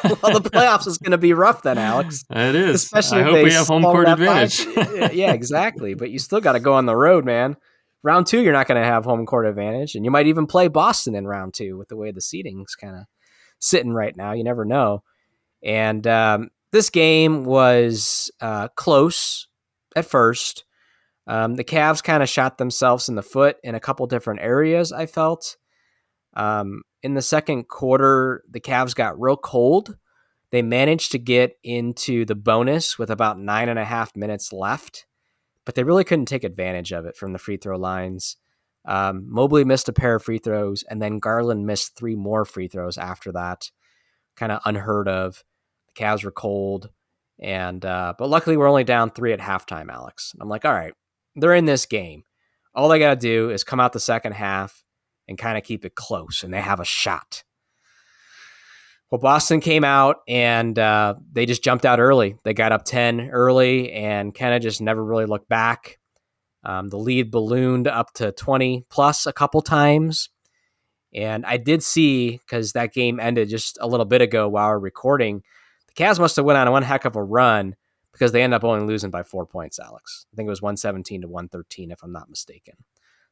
Well, the playoffs is going to be rough then, Alex. It is. Especially I if hope they we have home swallow court that five. advantage. Yeah, exactly. But you still got to go on the road, man. Round 2, you're not going to have home court advantage, and you might even play Boston in round 2 with the way the seating's kind of sitting right now. You never know. And this game was close at first. The Cavs kind of shot themselves in the foot in a couple different areas, I felt. In the second quarter, the Cavs got real cold. They managed to get into the bonus with about 9.5 minutes left, but they really couldn't take advantage of it from the free throw lines. Mobley missed a pair of free throws, and then Garland missed 3 more free throws after that. Kind of unheard of. The Cavs were cold, and but luckily we're only down 3 at halftime, Alex. I'm like, all right, they're in this game. All they got to do is come out the second half and kind of keep it close, and they have a shot. Well, Boston came out and they just jumped out early. They got up 10 early and kind of just never really looked back. The lead ballooned up to 20 plus a couple times. And I did see, because that game ended just a little bit ago while we're recording, the Cavs must have went on one heck of a run because they ended up only losing by 4 points, Alex. I think it was 117 to 113, if I'm not mistaken.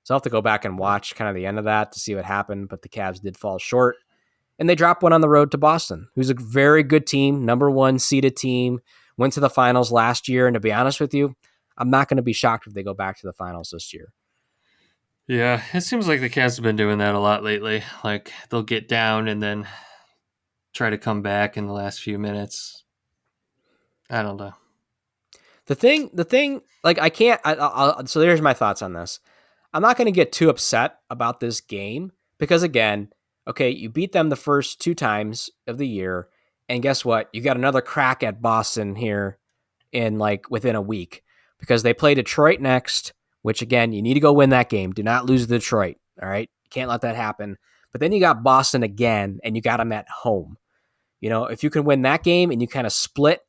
So I'll have to go back and watch kind of the end of that to see what happened, but the Cavs did fall short. And they dropped one on the road to Boston, who's a very good team, number 1 seeded team, went to the finals last year. And to be honest with you, I'm not going to be shocked if they go back to the finals this year. Yeah, it seems like the Cavs have been doing that a lot lately. Like, they'll get down and then try to come back in the last few minutes. I don't know. The thing, like I can't. So here's my thoughts on this. I'm not going to get too upset about this game because again, okay, you beat them the first 2 times of the year, and guess what? You got another crack at Boston here in like within a week because they play Detroit next. Which again, you need to go win that game. Do not lose to Detroit. All right, can't let that happen. But then you got Boston again, and you got them at home. If you can win that game and you kind of split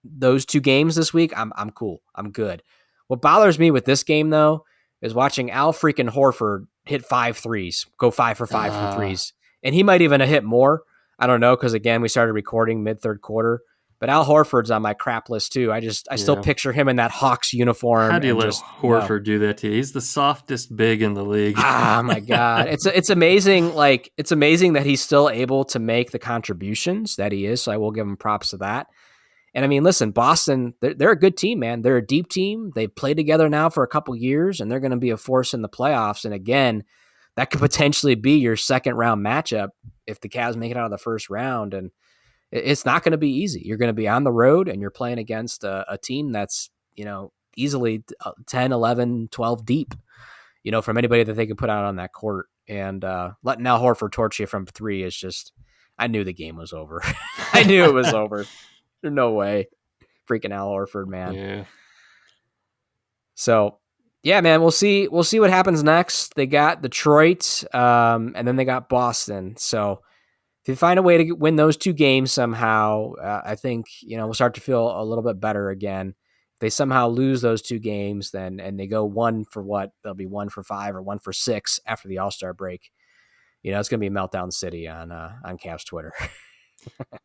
those 2 games this week, I'm cool. I'm good. What bothers me with this game though is watching Al freaking Horford hit 5 threes, go 5 for 5 from threes, and he might even have hit more. I don't know because again we started recording mid third quarter, but Al Horford's on my crap list too. I still Yeah. picture him in that Hawks How uniform do you and let just no. Horford do that to you? He's the softest big in the league. Ah, my God. It's amazing. Like it's amazing that he's still able to make the contributions that he is. So I will give him props to that. And I mean, listen, Boston, they're a good team, man. They're a deep team. They've played together now for a couple years, and they're going to be a force in the playoffs. And again, that could potentially be your second round matchup if the Cavs make it out of the first round. And it's not going to be easy. You're going to be on the road, and you're playing against a team that's, easily 10, 11, 12 deep, from anybody that they can put out on that court. And letting Al Horford torch you from 3 is just, I knew the game was over. I knew it was over. There's no way. Freaking Al Horford, man. Yeah. So, yeah, man, we'll see. We'll see what happens next. They got Detroit, and then they got Boston. So, if you find a way to win those 2 games somehow, I think we'll start to feel a little bit better again. If they somehow lose those 2 games, then and they go 1 for what? They'll be 1 for 5 or 1 for 6 after the All-Star break. It's going to be meltdown city on Cavs Twitter.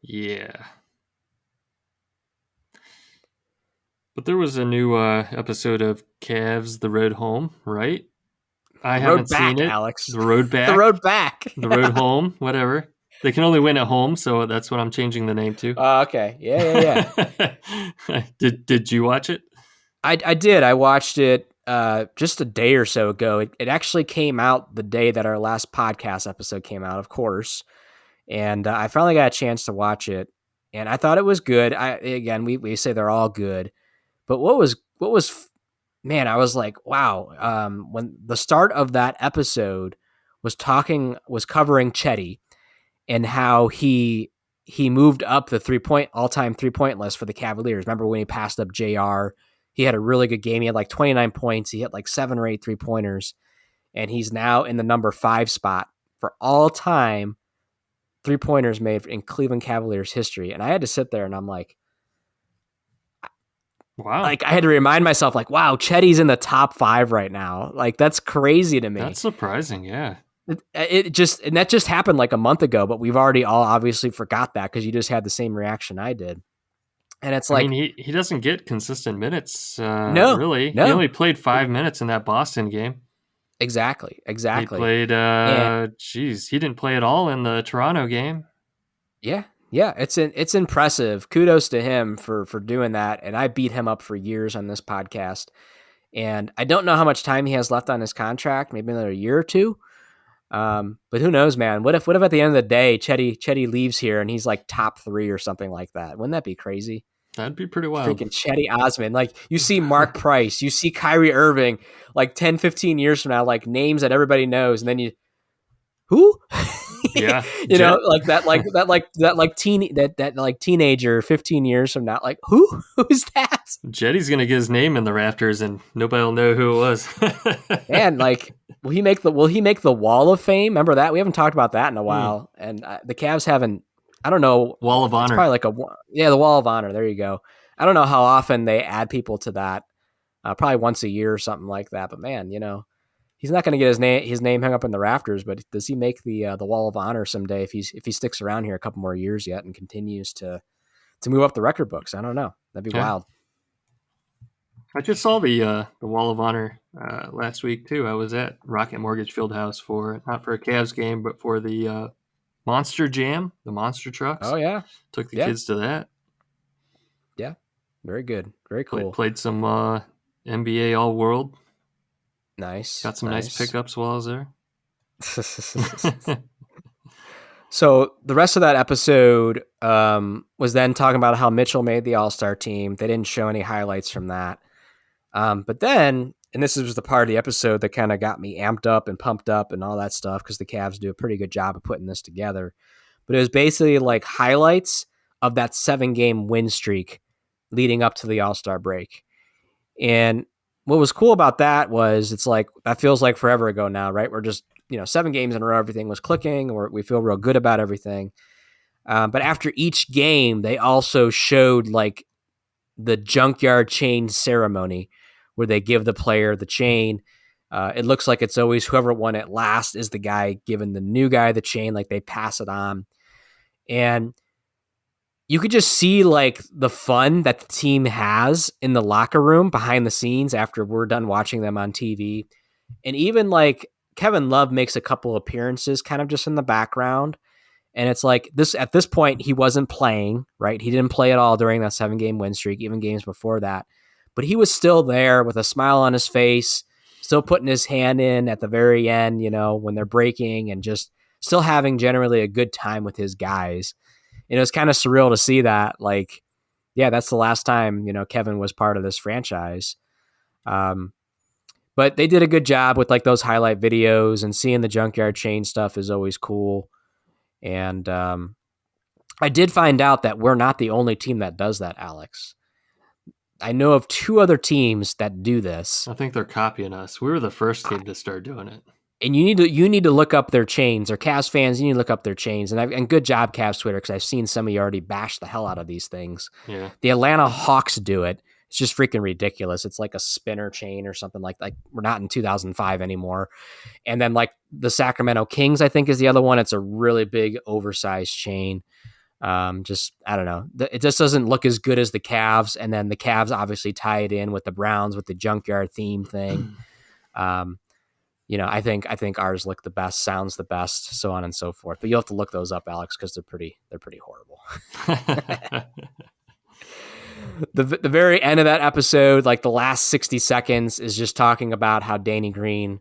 Yeah. But there was a new episode of Cavs The Road Home, right? I The haven't road seen back, it. Alex. The Road The Back, road back. The Road Home, whatever. They can only win at home, so that's what I'm changing the name to. Okay. Yeah. Did you watch it? I did. I watched it just a day or so ago. It actually came out the day that our last podcast episode came out, of course. And I finally got a chance to watch it, and I thought it was good. We say they're all good, but what was man? I was like, wow. When the start of that episode was covering Chetty and how he moved up the all time 3-point list for the Cavaliers. Remember when he passed up JR? He had a really good game. He had like 29 points. He hit like 7 or 8 3-pointers, and he's now in the number 5 spot for all time 3-pointers made in Cleveland Cavaliers history. And I had to sit there and I'm Wow. like I had to remind myself, like, wow, Chetty's in the top 5 right now. Like that's crazy to me. That's surprising, yeah. And that just happened like a month ago, but we've already all obviously forgot that because you just had the same reaction I did. And it's I mean, like, he doesn't get consistent minutes, no, really. He no, only played 5 minutes in that Boston game. exactly. He played, And he didn't play at all in the Toronto game. yeah, it's impressive. Kudos to him for doing that. And I beat him up for years on this podcast. And I don't know how much time he has left on his contract, maybe another year or 2. But who knows, man? What if at the end of the day, Chetty leaves here and he's like top 3 or something like that? Wouldn't that be crazy? That'd be pretty wild. Freaking Chetty Osman. Like you see Mark Price, you see Kyrie Irving, like 10, 15 years from now, like names that everybody knows, and then you who? Yeah, You know, Jet. that like teenager 15 years from now, like who's that? Jetty's gonna get his name in the rafters, and nobody will know who it was. Man, like will he make the Wall of Fame? Remember that? We haven't talked about that in a Hmm. while, and the Cavs haven't. I don't know. Wall of It's Honor. probably like the Wall of Honor. There you go. I don't know how often they add people to that. Probably once a year or something like that. But man, he's not going to get his name hung up in the rafters. But does he make the Wall of Honor someday if he sticks around here a couple more years yet and continues to move up the record books? I don't know. That'd be Yeah. wild. I just saw the Wall of Honor last week too. I was at Rocket Mortgage Fieldhouse for not for a Cavs game, but for the Monster Jam, the monster Oh trucks. yeah, Took the yeah, kids to that. yeah. Very good. Very cool. Played some NBA All World. Nice, Got some nice nice. pickups while I was there. So the rest of that episode was then talking about how Mitchell made the All-Star team. They didn't show any highlights from that. But then, and this was the part of the episode that kind of got me amped up and pumped up and all that stuff because the Cavs do a pretty good job of putting this together. But it was basically like highlights of that 7-game win streak leading up to the All-Star break. And what was cool about that was it's like that feels like forever ago now, right? We're just 7 games in a row, everything was clicking, or we feel real good about everything. But after each game, they also showed like the junkyard chain ceremony where they give the player the chain. It looks like it's always whoever won it last is the guy giving the new guy the chain, like they pass it on. And you could just see like the fun that the team has in the locker room behind the scenes after we're done watching them on TV. And even like Kevin Love makes a couple appearances kind of just in the background. And it's like this at this point, he wasn't playing, right? He didn't play at all during that 7-game win streak, even games before that. But he was still there with a smile on his face, still putting his hand in at the very end, when they're breaking and just still having generally a good time with his guys. And it was kind of surreal to see that. Like, yeah, that's the last time, Kevin was part of this franchise. But they did a good job with like those highlight videos, and seeing the junkyard chain stuff is always cool. And I did find out that we're not the only team that does that, Alex. I know of 2 other teams that do this. I think they're copying us. We were the first team to start doing it. And you need to look up their chains. Or Cavs fans, you need to look up their chains. And good job, Cavs Twitter, because I've seen some of you already bash the hell out of these things. Yeah. The Atlanta Hawks do it. It's just freaking ridiculous. It's like a spinner chain or something like we're not in 2005 anymore. And then like the Sacramento Kings, I think is the other one. It's a really big oversized chain. Just I don't know. It just doesn't look as good as the Cavs, and then the Cavs obviously tie it in with the Browns with the junkyard theme thing. I think ours look the best, sounds the best, so on and so forth. But you'll have to look those up, Alex, because they're pretty horrible. The very end of that episode, like the last 60 seconds, is just talking about how Danny Green,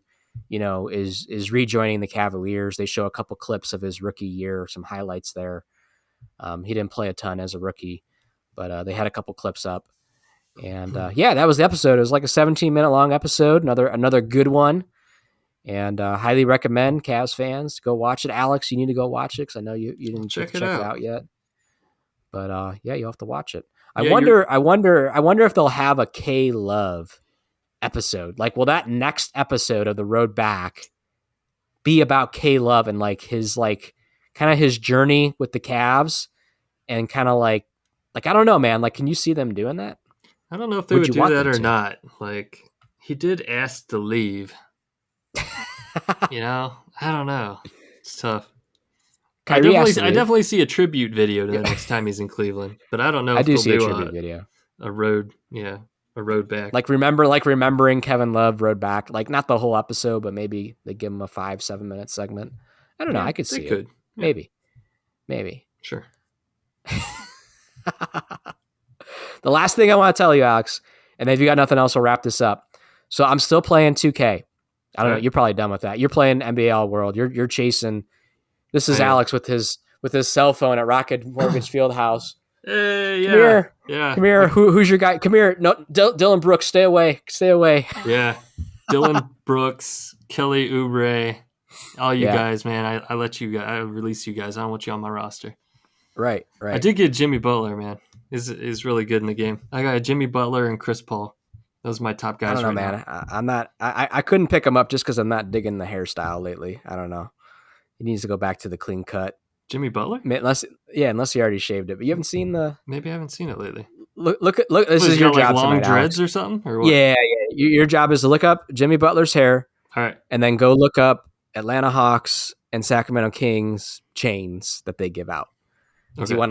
is rejoining the Cavaliers. They show a couple clips of his rookie year, some highlights there. He didn't play a ton as a rookie, but they had a couple clips up. And yeah, that was the episode. It was like a 17-minute long episode, another good one. And highly recommend Cavs fans to go watch it. Alex, you need to go watch it because I know you didn't Check it check it out. out yet. But yeah, you'll have to watch it. I Yeah, you're wonder if they'll have a K Love episode. Like, will that next episode of the Road Back be about K Love and like his like kind of his journey with the Cavs and kind of like I don't know, man. Like, can you see them doing that? I don't know if they Would would you do want that them or to? not. Like he did ask to leave. I don't know. It's tough. Kyrie has to I leave. definitely see a tribute video to the next time he's in Cleveland, but I don't know I if do they'll see a do tribute video. a road, a road back. Like remembering Kevin Love Road Back. Like not the whole episode, but maybe they give him a 5-7 minute segment. I don't know. Yeah, I could they see it. could. Yeah, Maybe. sure. The last thing I want to tell you, Alex, and if you got nothing else, we'll wrap this up. So I'm still playing 2K. I don't All know. right. You're probably done with that. You're playing NBA All World. You're chasing. This is I am. Alex with his cell phone at Rocket Mortgage Fieldhouse. Hey, Come yeah, here, yeah, come here. Who's your guy? Come here. No, Dylan Brooks, stay away, stay away. yeah. Dylan Brooks, Kelly Oubre, all you Yeah, guys, man. I let you guys. I release you guys. I don't want you on my roster. right, I right. did get Jimmy Butler, man. Is really good in the game. I got Jimmy Butler and Chris Paul. Those are my top I don't guys know, right now. man. I'm not. I couldn't pick him up just because I'm not digging the hairstyle lately. I don't know. He needs to go back to the clean cut. Jimmy Butler? Unless he already shaved it. But you haven't seen the Maybe I haven't seen it lately. look. This What, has is he your got like job long tonight, dreads Alex. or something, or what? Yeah, yeah. Your job is to look up Jimmy Butler's hair All right. and then go look up Atlanta Hawks and Sacramento Kings chains that they give out. If you Okay. want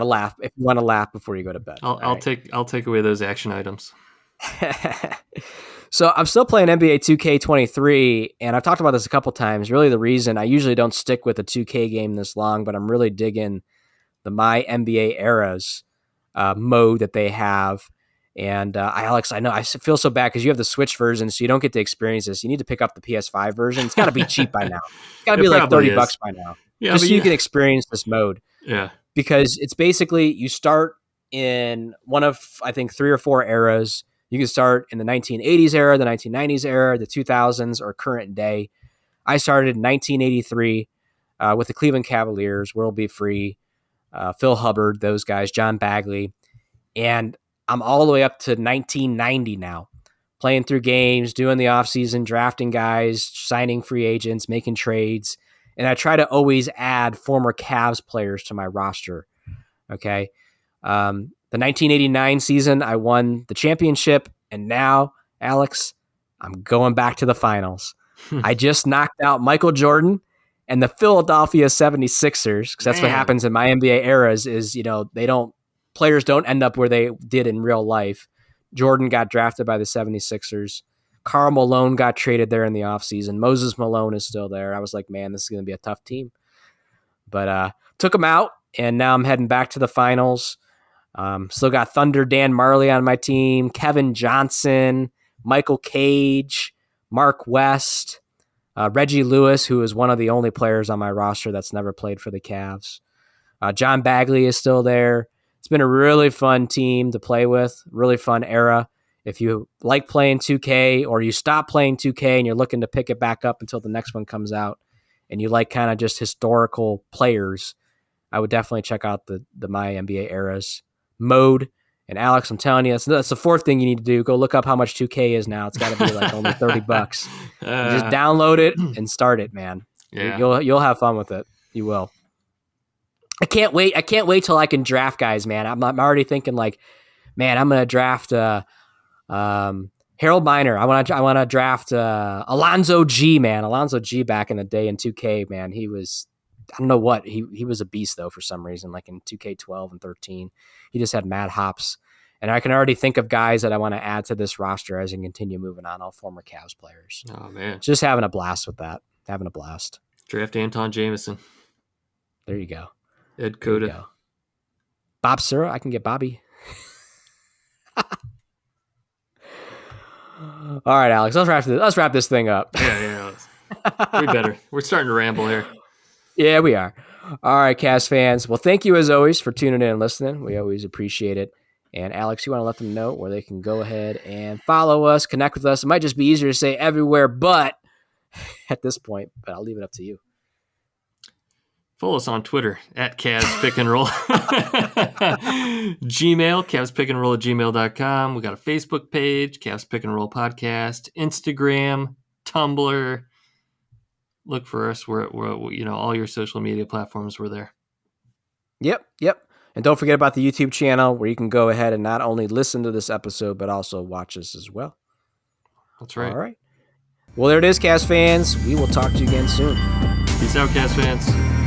to laugh, before you go to bed. I'll All I'll right. take I'll take away those action items. So I'm still playing NBA 2K23, and I've talked about this a couple times. Really, the reason I usually don't stick with a 2K game this long, but I'm really digging the My NBA Eras mode that they have. And Alex, I know I feel so bad because you have the Switch version, so you don't get to experience this. You need to pick up the PS5 version. It's got to be cheap by now. It's got to It be like probably 30 is. bucks by now, Yeah, just but so you can experience this mode. yeah. Because it's basically you start in one of I think 3 or 4 eras. You can start in the 1980s era, the 1990s era, the 2000s, or current day. I started in 1983 with the Cleveland Cavaliers, World Be Free, Phil Hubbard, those guys, John Bagley, and I'm all the way up to 1990 now, playing through games, doing the offseason, drafting guys, signing free agents, making trades. And I try to always add former Cavs players to my roster. Okay. The 1989 season, I won the championship. And now, Alex, I'm going back to the finals. I just knocked out Michael Jordan and the Philadelphia 76ers, because that's what Man. happens in my NBA eras is, players don't end up where they did in real life. Jordan got drafted by the 76ers. Karl Malone got traded there in the offseason. Moses Malone is still there. I was like, man, this is going to be a tough team. But took him out, and now I'm heading back to the finals. Still got Thunder Dan Marley on my team, Kevin Johnson, Michael Cage, Mark West, Reggie Lewis, who is one of the only players on my roster that's never played for the Cavs. John Bagley is still there. It's been a really fun team to play with, really fun era. If you like playing 2K or you stop playing 2K and you're looking to pick it back up until the next one comes out and you like kind of just historical players, I would definitely check out the My NBA Eras mode. And Alex, I'm telling you, that's the fourth thing you need to do. Go look up how much 2K is now. It's got to be like only 30 bucks. And just download it and start it, man. Yeah. You'll have fun with it. You will. I can't wait. I can't wait till I can draft guys, man. I'm already thinking like, man, I'm gonna draft Harold Miner. I want to draft Alonzo G, man. Alonzo G back in the day in 2K, man. He was, I don't know what, he was a beast though for some reason. Like in 2K12 and 13, he just had mad hops. And I can already think of guys that I want to add to this roster as I continue moving on. All former Cavs players. Oh man, Just having a blast with that. Having a blast. Draft Anton Jameson. There you go. Ed There you Cota. go. Bob Sura, I can get Bobby. All right, Alex, let's wrap this thing up. Yeah. We better. We're starting to ramble here. Yeah, we are. All right, Cast fans. Well, thank you as always for tuning in and listening. We always appreciate it. And Alex, you want to let them know where they can go ahead and follow us, connect with us. It might just be easier to say everywhere but at this point, but I'll leave it up to you. Follow us on Twitter at Cavs Pick and Roll. Gmail, CavsPickandRoll@gmail.com. We got a Facebook page, Cavs Pick and Roll Podcast, Instagram, Tumblr. Look for us. We're all your social media platforms. We're there. Yep. And don't forget about the YouTube channel where you can go ahead and not only listen to this episode, but also watch us as well. That's right. All right. Well, there it is, Cavs fans. We will talk to you again soon. Peace out, Cavs fans.